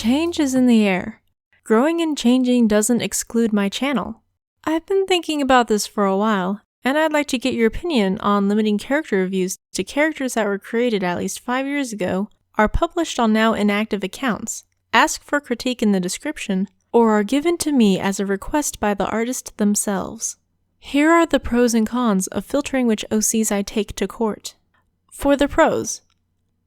Change is in the air. Growing and changing doesn't exclude my channel. I've been thinking about this for a while, and I'd like to get your opinion on limiting character reviews to characters that were created at least 5 years ago, are published on now inactive accounts, ask for critique in the description, or are given to me as a request by the artist themselves. Here are the pros and cons of filtering which OCs I take to court. For the pros,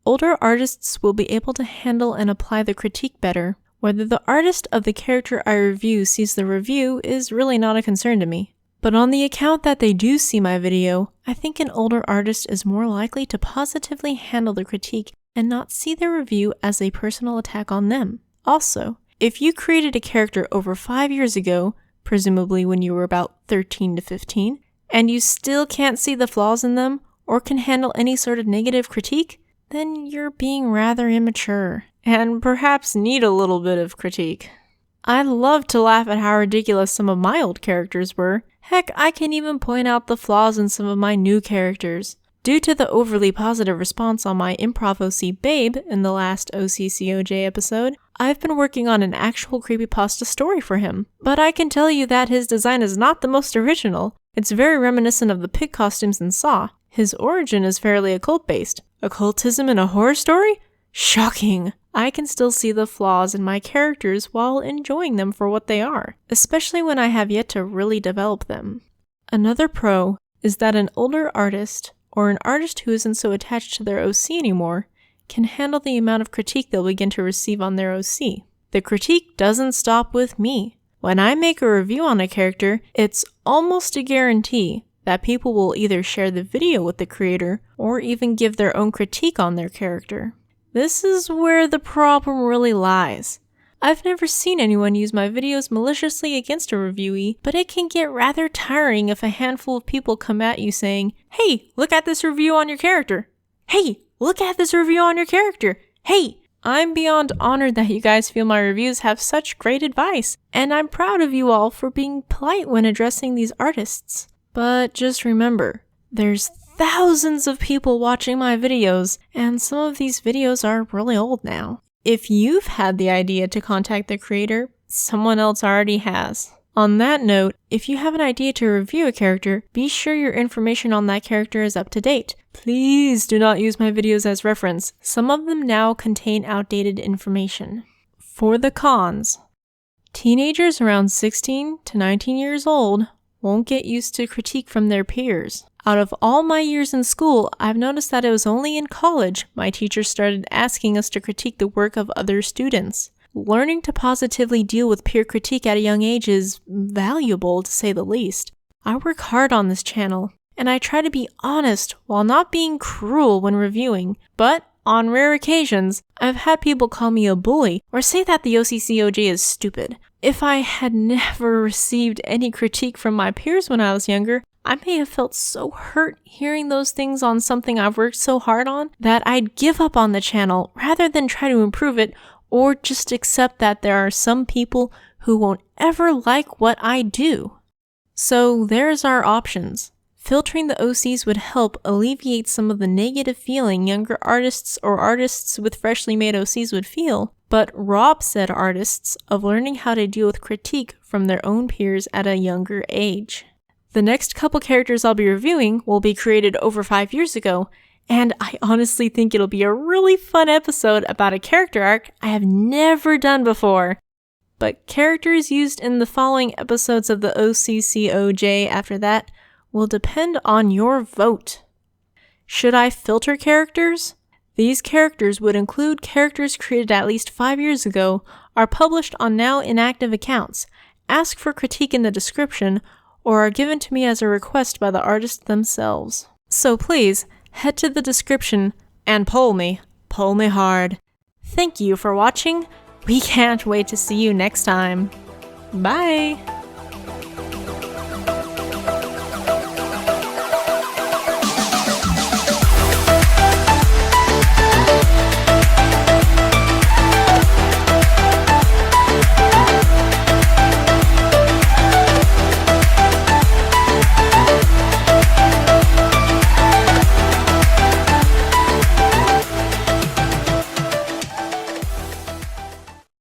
older artists will be able to handle and apply the critique better. Whether the artist of the character I review sees the review is really not a concern to me. But on the account that they do see my video, I think an older artist is more likely to positively handle the critique and not see the review as a personal attack on them. Also, if you created a character over 5 years ago, presumably when you were about 13 to 15, and you still can't see the flaws in them or can handle any sort of negative critique, then you're being rather immature, and perhaps need a little bit of critique. I love to laugh at how ridiculous some of my old characters were. Heck, I can even point out the flaws in some of my new characters. Due to the overly positive response on my improv OC Babe in the last OCCOJ episode, I've been working on an actual creepypasta story for him. But I can tell you that his design is not the most original. It's very reminiscent of the pig costumes in Saw. His origin is fairly occult-based. Occultism in a horror story? Shocking! I can still see the flaws in my characters while enjoying them for what they are, especially when I have yet to really develop them. Another pro is that an older artist, or an artist who isn't so attached to their OC anymore, can handle the amount of critique they'll begin to receive on their OC. The critique doesn't stop with me. When I make a review on a character, it's almost a guarantee that people will either share the video with the creator or even give their own critique on their character. This is where the problem really lies. I've never seen anyone use my videos maliciously against a reviewee, but it can get rather tiring if a handful of people come at you saying, "Hey, look at this review on your character. Hey, look at this review on your character. Hey." I'm beyond honored that you guys feel my reviews have such great advice, and I'm proud of you all for being polite when addressing these artists. But just remember, there's thousands of people watching my videos, and some of these videos are really old now. If you've had the idea to contact the creator, someone else already has. On that note, if you have an idea to review a character, be sure your information on that character is up to date. Please do not use my videos as reference. Some of them now contain outdated information. For the cons, teenagers around 16 to 19 years old won't get used to critique from their peers. Out of all my years in school, I've noticed that it was only in college my teachers started asking us to critique the work of other students. Learning to positively deal with peer critique at a young age is valuable, to say the least. I work hard on this channel, and I try to be honest while not being cruel when reviewing, but on rare occasions, I've had people call me a bully or say that the OCCOJ is stupid. If I had never received any critique from my peers when I was younger, I may have felt so hurt hearing those things on something I've worked so hard on that I'd give up on the channel rather than try to improve it, or just accept that there are some people who won't ever like what I do. So there's our options. Filtering the OCs would help alleviate some of the negative feeling younger artists or artists with freshly made OCs would feel, but rob said artists of learning how to deal with critique from their own peers at a younger age. The next couple characters I'll be reviewing will be created over 5 years ago, and I honestly think it'll be a really fun episode about a character arc I have never done before. But characters used in the following episodes of the OCCOJ after that will depend on your vote. Should I filter characters? These characters would include characters created at least 5 years ago, are published on now inactive accounts, ask for critique in the description, or are given to me as a request by the artist themselves. So please, head to the description and poll me hard. Thank you for watching. We can't wait to see you next time. Bye!